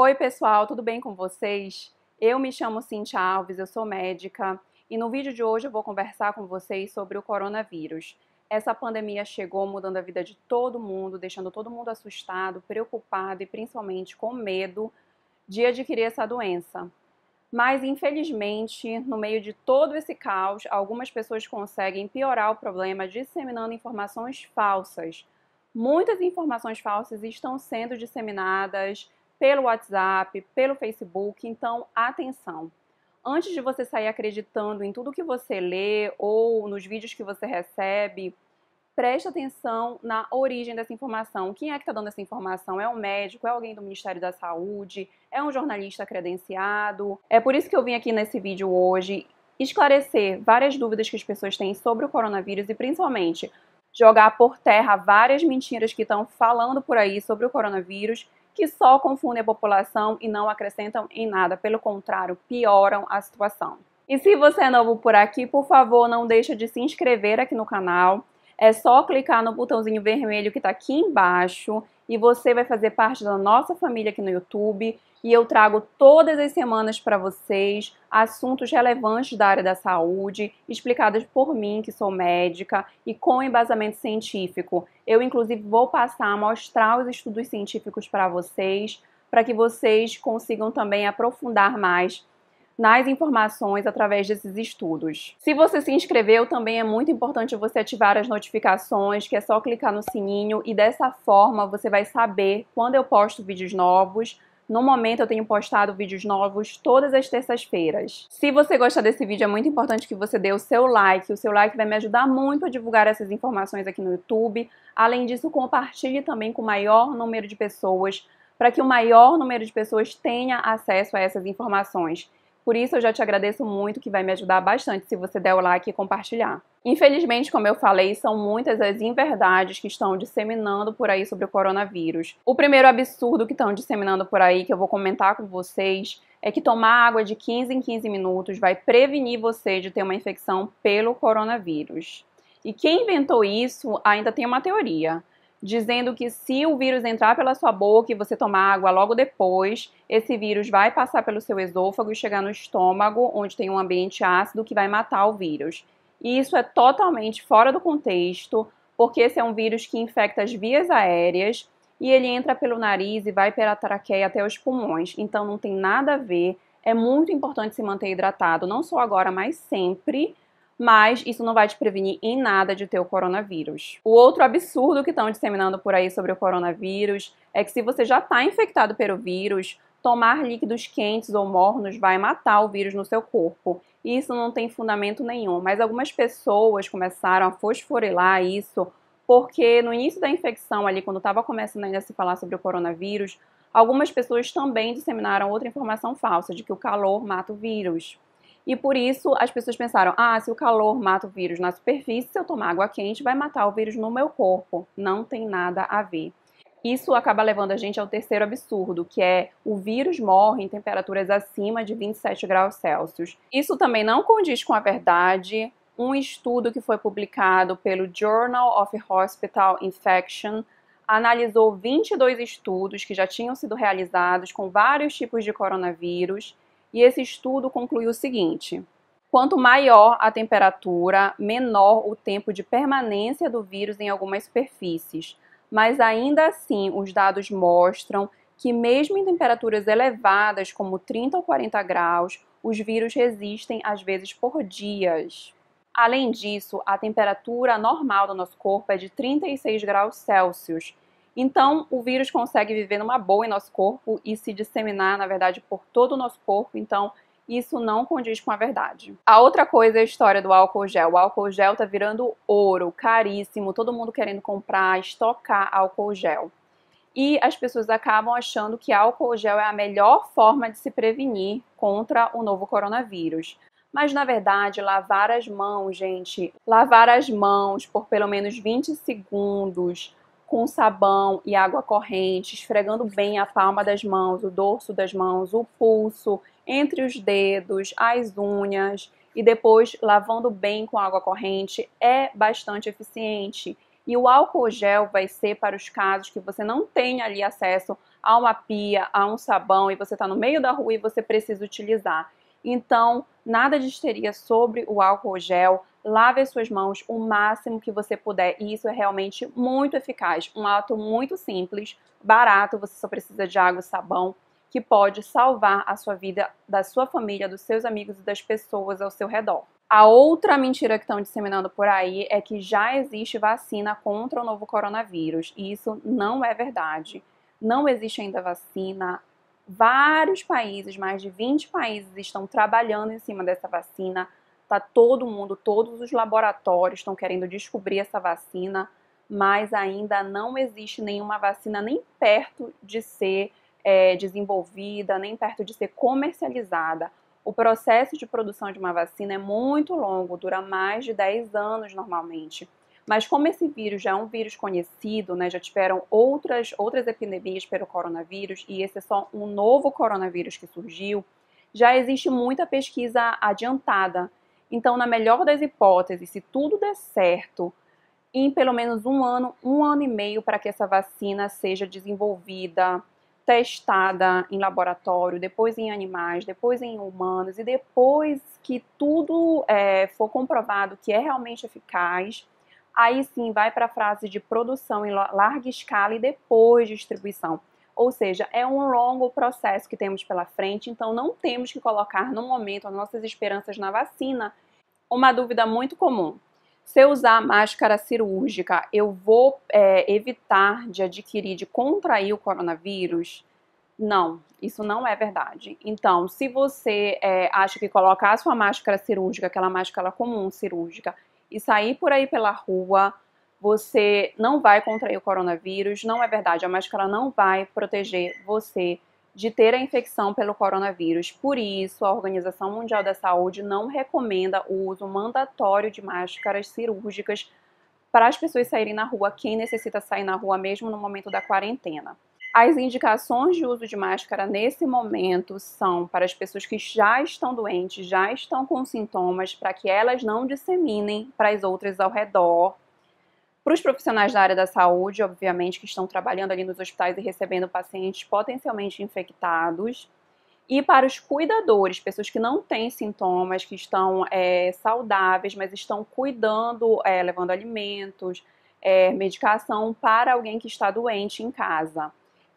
Oi, pessoal, tudo bem com vocês? Eu me chamo Cintia Alves, eu sou médica e no vídeo de hoje eu vou conversar com vocês sobre o coronavírus. Essa pandemia chegou mudando a vida de todo mundo, deixando todo mundo assustado, preocupado e principalmente com medo de adquirir essa doença. Mas, infelizmente, no meio de todo esse caos, algumas pessoas conseguem piorar o problema disseminando informações falsas. Muitas informações falsas estão sendo disseminadas pelo WhatsApp, pelo Facebook, então atenção. Antes de você sair acreditando em tudo que você lê ou nos vídeos que você recebe, preste atenção na origem dessa informação. Quem é que está dando essa informação? É um médico? É alguém do Ministério da Saúde? É um jornalista credenciado? É por isso que eu vim aqui nesse vídeo hoje esclarecer várias dúvidas que as pessoas têm sobre o coronavírus e principalmente jogar por terra várias mentiras que estão falando por aí sobre o coronavírus, que só confundem a população e não acrescentam em nada, pelo contrário, pioram a situação. E se você é novo por aqui, por favor, não deixa de se inscrever aqui no canal. É só clicar no botãozinho vermelho que está aqui embaixo e você vai fazer parte da nossa família aqui no YouTube. E eu trago todas as semanas para vocês assuntos relevantes da área da saúde, explicados por mim, que sou médica, e com embasamento científico. Eu, inclusive, vou passar a mostrar os estudos científicos para vocês, para que vocês consigam também aprofundar mais nas informações através desses estudos. Se você se inscreveu, também é muito importante você ativar as notificações, que é só clicar no sininho e dessa forma você vai saber quando eu posto vídeos novos. No momento eu tenho postado vídeos novos todas as terças-feiras. Se você gostar desse vídeo, é muito importante que você dê o seu like. O seu like vai me ajudar muito a divulgar essas informações aqui no YouTube. Além disso, compartilhe também com o maior número de pessoas, para que o maior número de pessoas tenha acesso a essas informações. Por isso, eu já te agradeço muito, que vai me ajudar bastante se você der o like e compartilhar. Infelizmente, como eu falei, são muitas as inverdades que estão disseminando por aí sobre o coronavírus. O primeiro absurdo que estão disseminando por aí, que eu vou comentar com vocês, é que tomar água de 15 em 15 minutos vai prevenir você de ter uma infecção pelo coronavírus. E quem inventou isso ainda tem uma teoria, dizendo que se o vírus entrar pela sua boca e você tomar água logo depois, esse vírus vai passar pelo seu esôfago e chegar no estômago, onde tem um ambiente ácido que vai matar o vírus. E isso é totalmente fora do contexto, porque esse é um vírus que infecta as vias aéreas e ele entra pelo nariz e vai pela traqueia até os pulmões. Então não tem nada a ver. É muito importante se manter hidratado, não só agora, mas sempre. Mas isso não vai te prevenir em nada de ter o coronavírus. O outro absurdo que estão disseminando por aí sobre o coronavírus é que se você já está infectado pelo vírus, tomar líquidos quentes ou mornos vai matar o vírus no seu corpo. Isso não tem fundamento nenhum, mas algumas pessoas começaram a fosforilar isso porque no início da infecção ali, quando estava começando ainda a se falar sobre o coronavírus, algumas pessoas também disseminaram outra informação falsa, de que o calor mata o vírus. E por isso as pessoas pensaram, se o calor mata o vírus na superfície, se eu tomar água quente vai matar o vírus no meu corpo. Não tem nada a ver. Isso acaba levando a gente ao terceiro absurdo, que é o vírus morre em temperaturas acima de 27 graus Celsius. Isso também não condiz com a verdade. Um estudo que foi publicado pelo Journal of Hospital Infection analisou 22 estudos que já tinham sido realizados com vários tipos de coronavírus. E esse estudo concluiu o seguinte: quanto maior a temperatura, menor o tempo de permanência do vírus em algumas superfícies. Mas ainda assim, os dados mostram que mesmo em temperaturas elevadas, como 30 ou 40 graus, os vírus resistem às vezes por dias. Além disso, a temperatura normal do nosso corpo é de 36 graus Celsius. Então, o vírus consegue viver numa boa em nosso corpo e se disseminar, na verdade, por todo o nosso corpo. Então, isso não condiz com a verdade. A outra coisa é a história do álcool gel. O álcool gel tá virando ouro, caríssimo, todo mundo querendo comprar, estocar álcool gel. E as pessoas acabam achando que álcool gel é a melhor forma de se prevenir contra o novo coronavírus. Mas, na verdade, lavar as mãos, gente, lavar as mãos por pelo menos 20 segundos, com sabão e água corrente, esfregando bem a palma das mãos, o dorso das mãos, o pulso, entre os dedos, as unhas e depois lavando bem com água corrente é bastante eficiente. E o álcool gel vai ser para os casos que você não tem ali acesso há uma pia, há um sabão e você está no meio da rua e você precisa utilizar. Então, nada de histeria sobre o álcool gel. Lave as suas mãos o máximo que você puder e isso é realmente muito eficaz. Um ato muito simples, barato, você só precisa de água e sabão, que pode salvar a sua vida, da sua família, dos seus amigos e das pessoas ao seu redor. A outra mentira que estão disseminando por aí é que já existe vacina contra o novo coronavírus, e isso não é verdade. Não existe ainda vacina. Vários países, mais de 20 países, estão trabalhando em cima dessa vacina. Tá todo mundo, todos os laboratórios estão querendo descobrir essa vacina, mas ainda não existe nenhuma vacina nem perto de ser desenvolvida, nem perto de ser comercializada. O processo de produção de uma vacina é muito longo, dura mais de 10 anos normalmente. Mas como esse vírus já é um vírus conhecido, né, já tiveram outras epidemias pelo coronavírus, e esse é só um novo coronavírus que surgiu, já existe muita pesquisa adiantada. Então, na melhor das hipóteses, se tudo der certo, em pelo menos um ano e meio para que essa vacina seja desenvolvida, testada em laboratório, depois em animais, depois em humanos, e depois que tudo for comprovado que é realmente eficaz, aí sim vai para a fase de produção em larga escala e depois distribuição. Ou seja, é um longo processo que temos pela frente, então não temos que colocar no momento as nossas esperanças na vacina. Uma dúvida muito comum: se eu usar máscara cirúrgica, eu vou evitar de adquirir, de contrair o coronavírus? Não, isso não é verdade. Então, se você acha que colocar a sua máscara cirúrgica, aquela máscara comum cirúrgica, e sair por aí pela rua, você não vai contrair o coronavírus, não é verdade. A máscara não vai proteger você de ter a infecção pelo coronavírus. Por isso, a Organização Mundial da Saúde não recomenda o uso mandatório de máscaras cirúrgicas para as pessoas saírem na rua, quem necessita sair na rua mesmo no momento da quarentena. As indicações de uso de máscara nesse momento são para as pessoas que já estão doentes, já estão com sintomas, para que elas não disseminem para as outras ao redor. Para os profissionais da área da saúde, obviamente, que estão trabalhando ali nos hospitais e recebendo pacientes potencialmente infectados. E para os cuidadores, pessoas que não têm sintomas, que estão saudáveis, mas estão cuidando, levando alimentos, medicação para alguém que está doente em casa.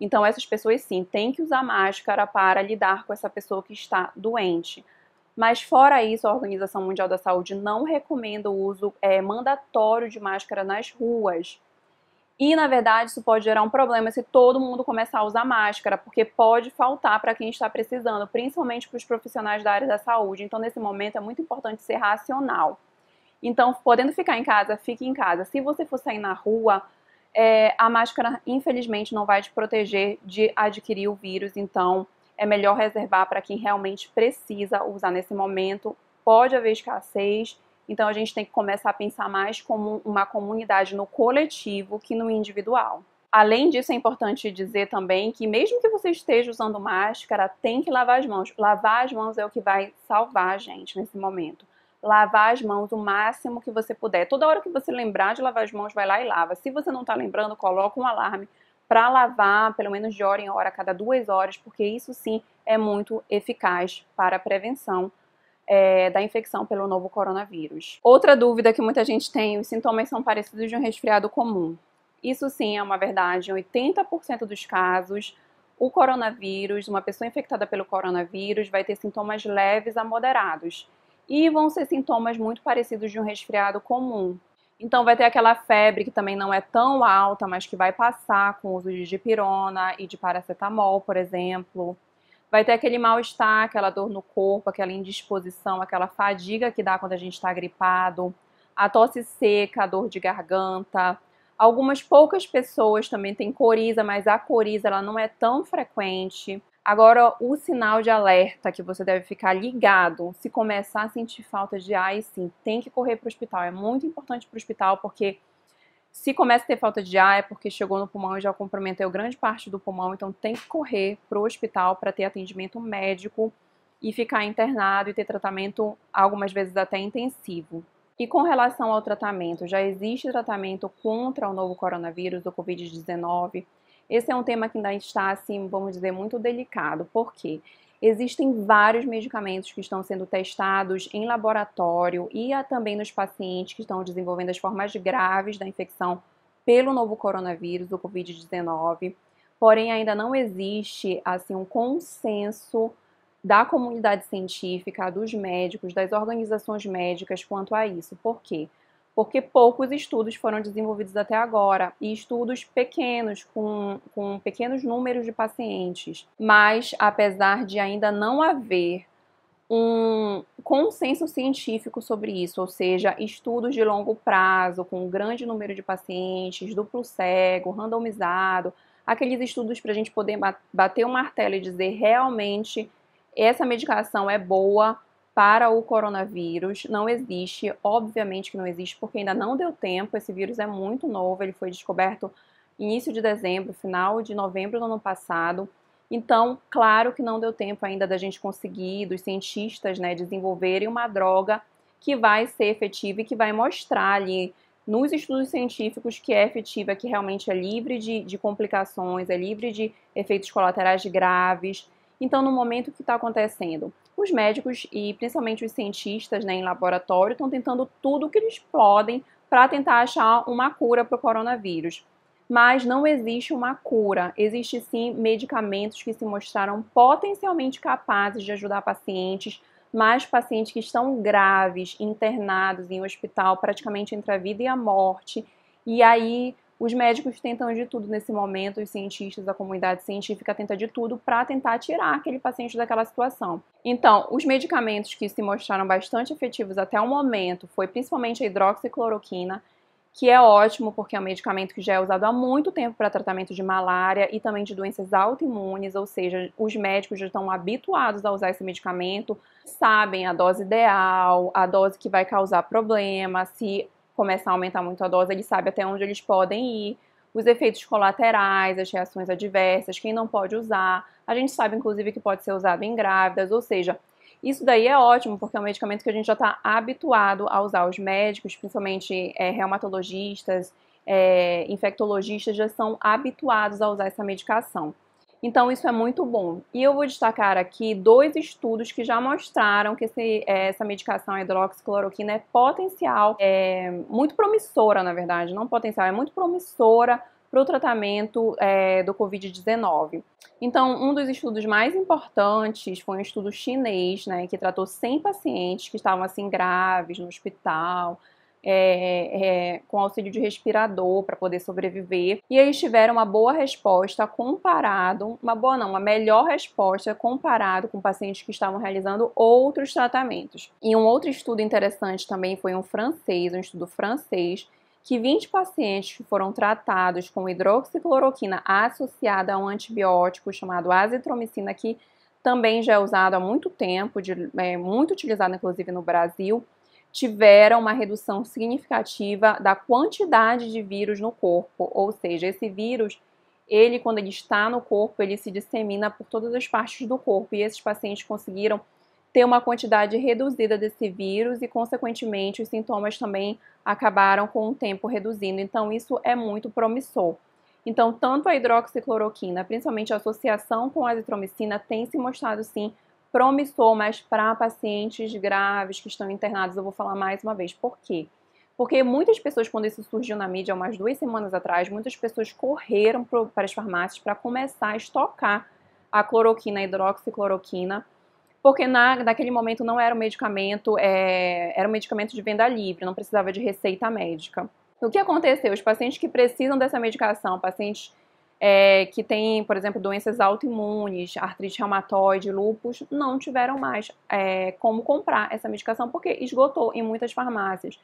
Então, essas pessoas, sim, têm que usar máscara para lidar com essa pessoa que está doente. Mas, fora isso, a Organização Mundial da Saúde não recomenda o uso mandatório de máscara nas ruas. E, na verdade, isso pode gerar um problema se todo mundo começar a usar máscara, porque pode faltar para quem está precisando, principalmente para os profissionais da área da saúde. Então, nesse momento, é muito importante ser racional. Então, podendo ficar em casa, fique em casa. Se você for sair na rua, a máscara, infelizmente, não vai te proteger de adquirir o vírus. Então, é melhor reservar para quem realmente precisa usar nesse momento. Pode haver escassez. Então, a gente tem que começar a pensar mais como uma comunidade no coletivo que no individual. Além disso, é importante dizer também que mesmo que você esteja usando máscara, tem que lavar as mãos. Lavar as mãos é o que vai salvar a gente nesse momento. Lavar as mãos o máximo que você puder. Toda hora que você lembrar de lavar as mãos, vai lá e lava. Se você não está lembrando, coloca um alarme para lavar, pelo menos de hora em hora, a cada 2 horas, porque isso sim é muito eficaz para a prevenção da infecção pelo novo coronavírus. Outra dúvida que muita gente tem: os sintomas são parecidos de um resfriado comum. Isso sim é uma verdade. Em 80% dos casos, o coronavírus, uma pessoa infectada pelo coronavírus, vai ter sintomas leves a moderados. E vão ser sintomas muito parecidos de um resfriado comum. Então vai ter aquela febre que também não é tão alta, mas que vai passar com o uso de dipirona e de paracetamol, por exemplo. Vai ter aquele mal-estar, aquela dor no corpo, aquela indisposição, aquela fadiga que dá quando a gente está gripado, a tosse seca, a dor de garganta. Algumas poucas pessoas também têm coriza, mas a coriza ela não é tão frequente. Agora, o sinal de alerta que você deve ficar ligado, se começar a sentir falta de ar, e sim, tem que correr para o hospital. É muito importante para o hospital, porque se começa a ter falta de ar é porque chegou no pulmão e já comprometeu grande parte do pulmão, então tem que correr para o hospital para ter atendimento médico e ficar internado e ter tratamento, algumas vezes até intensivo. E com relação ao tratamento, já existe tratamento contra o novo coronavírus, do Covid-19. Esse é um tema que ainda está, assim, vamos dizer, muito delicado. Por quê? Existem vários medicamentos que estão sendo testados em laboratório e também nos pacientes que estão desenvolvendo as formas graves da infecção pelo novo coronavírus, o Covid-19. Porém, ainda não existe, assim, um consenso da comunidade científica, dos médicos, das organizações médicas quanto a isso. Por quê? Porque poucos estudos foram desenvolvidos até agora, e estudos pequenos, com pequenos números de pacientes. Mas, apesar de ainda não haver um consenso científico sobre isso, ou seja, estudos de longo prazo, com um grande número de pacientes, duplo cego, randomizado, aqueles estudos para a gente poder bater o martelo e dizer realmente essa medicação é boa para o coronavírus, não existe, obviamente que não existe, porque ainda não deu tempo, esse vírus é muito novo, ele foi descoberto início de dezembro, final de novembro do ano passado, então, claro que não deu tempo ainda da gente conseguir, dos cientistas, né, desenvolverem uma droga que vai ser efetiva e que vai mostrar ali nos estudos científicos que é efetiva, que realmente é livre de complicações, é livre de efeitos colaterais graves. Então, no momento que está acontecendo, os médicos e principalmente os cientistas, né, em laboratório estão tentando tudo o que eles podem para tentar achar uma cura para o coronavírus. Mas não existe uma cura, existe sim medicamentos que se mostraram potencialmente capazes de ajudar pacientes, mas pacientes que estão graves, internados em hospital, praticamente entre a vida e a morte. E aí os médicos tentam de tudo nesse momento, os cientistas, a comunidade científica tenta de tudo para tentar tirar aquele paciente daquela situação. Então, os medicamentos que se mostraram bastante efetivos até o momento foi principalmente a hidroxicloroquina, que é ótimo porque é um medicamento que já é usado há muito tempo para tratamento de malária e também de doenças autoimunes, ou seja, os médicos já estão habituados a usar esse medicamento, sabem a dose ideal, a dose que vai causar problema, se começar a aumentar muito a dose, eles sabem até onde eles podem ir, os efeitos colaterais, as reações adversas, quem não pode usar, a gente sabe inclusive que pode ser usado em grávidas, ou seja, isso daí é ótimo, porque é um medicamento que a gente já está habituado a usar. Os médicos, principalmente reumatologistas, infectologistas, já são habituados a usar essa medicação. Então, isso é muito bom. E eu vou destacar aqui 2 estudos que já mostraram que essa medicação, a hidroxicloroquina, é potencial, muito promissora, na verdade, não potencial, é muito promissora para o tratamento do Covid-19. Então, um dos estudos mais importantes foi um estudo chinês, né, que tratou 100 pacientes que estavam assim graves no hospital, com auxílio de respirador para poder sobreviver. E eles tiveram uma boa resposta comparado, uma melhor resposta comparado com pacientes que estavam realizando outros tratamentos. E um outro estudo interessante também foi um estudo francês, que 20 pacientes que foram tratados com hidroxicloroquina associada a um antibiótico chamado azitromicina, que também já é usado há muito tempo, muito utilizado inclusive no Brasil, tiveram uma redução significativa da quantidade de vírus no corpo, ou seja, esse vírus, quando ele está no corpo, ele se dissemina por todas as partes do corpo, e esses pacientes conseguiram ter uma quantidade reduzida desse vírus e, consequentemente, os sintomas também acabaram com o tempo reduzindo. Então, isso é muito promissor. Então, tanto a hidroxicloroquina, principalmente a associação com a azitromicina, tem se mostrado, sim, promissor, mas para pacientes graves que estão internados, eu vou falar mais uma vez. Por quê? Porque muitas pessoas, quando isso surgiu na mídia, há umas 2 semanas atrás, muitas pessoas correram para as farmácias para começar a estocar a cloroquina, a hidroxicloroquina, porque naquele momento não era um medicamento, era um medicamento de venda livre, não precisava de receita médica. O que aconteceu? Os pacientes que precisam dessa medicação, pacientes que têm, por exemplo, doenças autoimunes, artrite reumatoide, lúpus, não tiveram mais como comprar essa medicação, porque esgotou em muitas farmácias.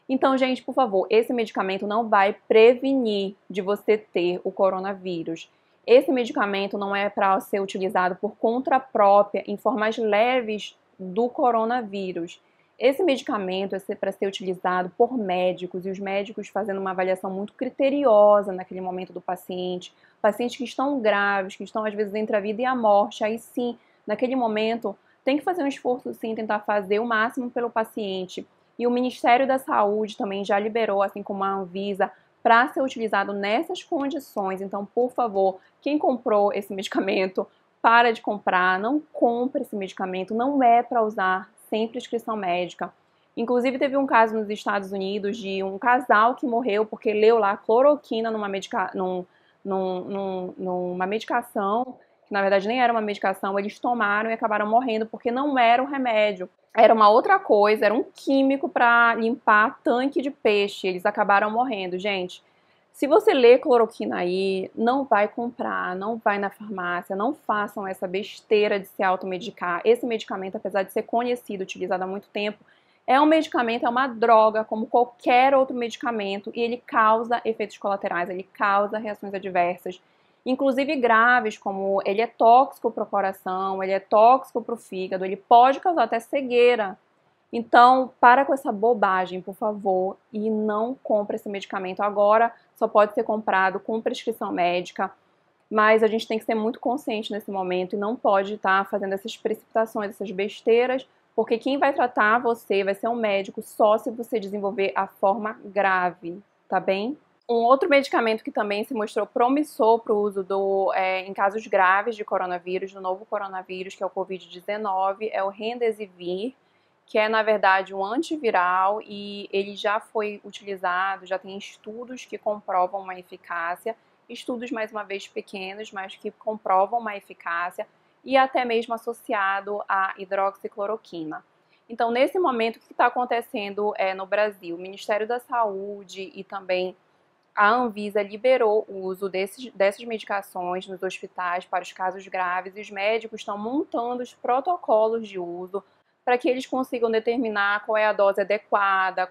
Então, gente, por favor, esse medicamento não vai prevenir de você ter o coronavírus. Esse medicamento não é para ser utilizado por conta própria em formas leves do coronavírus. Esse medicamento é para ser utilizado por médicos, e os médicos fazendo uma avaliação muito criteriosa naquele momento do paciente. Pacientes que estão graves, que estão às vezes entre a vida e a morte, aí sim, naquele momento, tem que fazer um esforço sim, tentar fazer o máximo pelo paciente. E o Ministério da Saúde também já liberou, assim como a Anvisa, para ser utilizado nessas condições. Então, por favor, quem comprou esse medicamento, para de comprar, não compre esse medicamento, não é para usar sem prescrição médica. Inclusive, teve um caso nos Estados Unidos de um casal que morreu porque leu lá cloroquina numa medicação, que na verdade nem era uma medicação, eles tomaram e acabaram morrendo porque não era um remédio. Era uma outra coisa, era um químico para limpar tanque de peixe. Eles acabaram morrendo, gente. Se você lê cloroquina aí, não vai comprar, não vai na farmácia, não façam essa besteira de se automedicar. Esse medicamento, apesar de ser conhecido, utilizado há muito tempo, é um medicamento, é uma droga, como qualquer outro medicamento, e ele causa efeitos colaterais, ele causa reações adversas, inclusive graves, como ele é tóxico para o coração, ele é tóxico para o fígado, ele pode causar até cegueira. Então, para com essa bobagem, por favor, e não compre esse medicamento agora. Só pode ser comprado com prescrição médica, mas a gente tem que ser muito consciente nesse momento e não pode estar fazendo essas precipitações, essas besteiras, porque quem vai tratar você vai ser um médico só se você desenvolver a forma grave, tá bem? Um outro medicamento que também se mostrou promissor para o uso em casos graves de coronavírus, do novo coronavírus, que é o Covid-19, é o Remdesivir, que é, na verdade, um antiviral e ele já foi utilizado, já tem estudos que comprovam uma eficácia, estudos, mais uma vez, pequenos, mas que comprovam uma eficácia e até mesmo associado à hidroxicloroquina. Então, nesse momento, o que está acontecendo no Brasil? O Ministério da Saúde e também a Anvisa liberou o uso dessas medicações nos hospitais para os casos graves e os médicos estão montando os protocolos de uso para que eles consigam determinar qual é a dose adequada,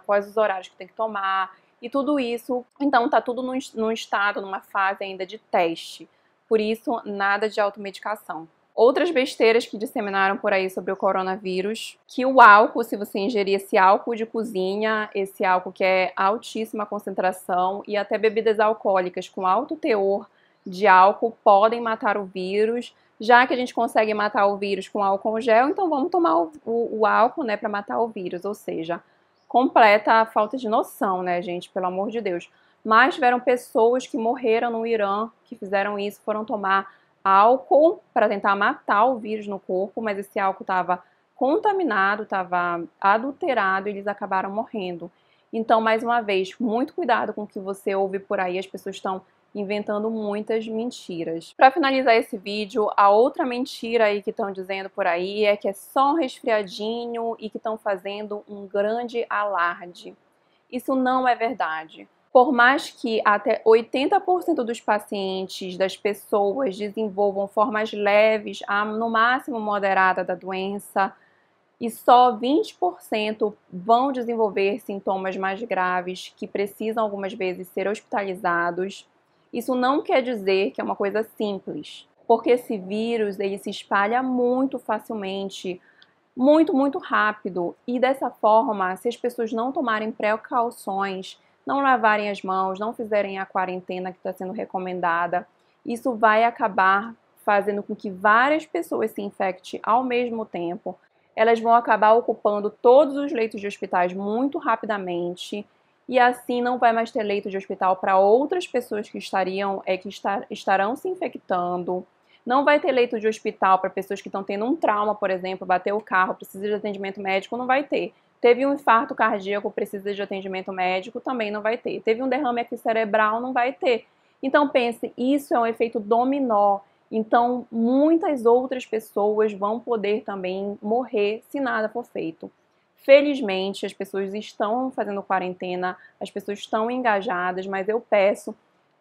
quais os horários que tem que tomar e tudo isso. Então, está tudo num estado, numa fase ainda de teste. Por isso, nada de automedicação. Outras besteiras que disseminaram por aí sobre o coronavírus, que o álcool, se você ingerir esse álcool de cozinha, esse álcool que é altíssima concentração, e até bebidas alcoólicas com alto teor de álcool podem matar o vírus. Já que a gente consegue matar o vírus com álcool gel, então vamos tomar o álcool, né, para matar o vírus. Ou seja, completa a falta de noção, né, gente, pelo amor de Deus. Mas tiveram pessoas que morreram no Irã, que fizeram isso, foram tomar álcool para tentar matar o vírus no corpo, mas esse álcool estava contaminado, estava adulterado e eles acabaram morrendo. Então, mais uma vez, muito cuidado com o que você ouve por aí, as pessoas estão inventando muitas mentiras. Para finalizar esse vídeo, a outra mentira aí que estão dizendo por aí é que é só um resfriadinho e que estão fazendo um grande alarde. Isso não é verdade. Por mais que até 80% dos pacientes, das pessoas, desenvolvam formas leves a, no máximo, moderada da doença, e só 20% vão desenvolver sintomas mais graves que precisam algumas vezes ser hospitalizados, isso não quer dizer que é uma coisa simples, porque esse vírus ele se espalha muito facilmente, muito rápido, e dessa forma, se as pessoas não tomarem precauções, não lavarem as mãos, não fizerem a quarentena que está sendo recomendada, isso vai acabar fazendo com que várias pessoas se infectem ao mesmo tempo. Elas vão acabar ocupando todos os leitos de hospitais muito rapidamente e assim não vai mais ter leito de hospital para outras pessoas que estarão se infectando. Não vai ter leito de hospital para pessoas que estão tendo um trauma, por exemplo, bateu o carro, precisa de atendimento médico, não vai ter. Teve um infarto cardíaco, precisa de atendimento médico, também não vai ter. Teve um derrame aqui cerebral, não vai ter. Então pense, isso é um efeito dominó. Então muitas outras pessoas vão poder também morrer se nada for feito. Felizmente as pessoas estão fazendo quarentena, as pessoas estão engajadas, mas eu peço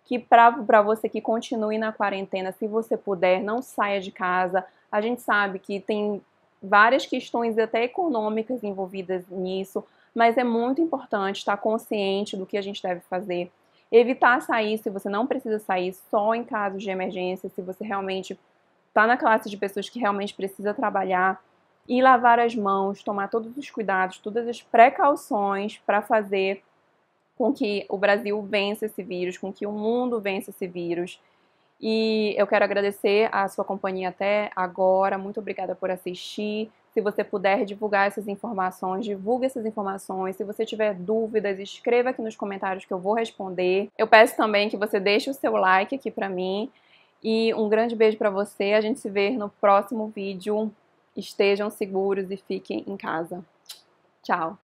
que para você que continue na quarentena, se você puder, não saia de casa. A gente sabe que tem várias questões até econômicas envolvidas nisso, mas é muito importante estar consciente do que a gente deve fazer. Evitar sair se você não precisa sair, só em casos de emergência, se você realmente está na classe de pessoas que realmente precisa trabalhar, e lavar as mãos, tomar todos os cuidados, todas as precauções para fazer com que o Brasil vença esse vírus, com que o mundo vença esse vírus. E eu quero agradecer a sua companhia até agora. Muito obrigada por assistir. Se você puder divulgar essas informações, divulgue essas informações. Se você tiver dúvidas, escreva aqui nos comentários que eu vou responder. Eu peço também que você deixe o seu like aqui pra mim. E um grande beijo pra você. A gente se vê no próximo vídeo. Estejam seguros e fiquem em casa. Tchau!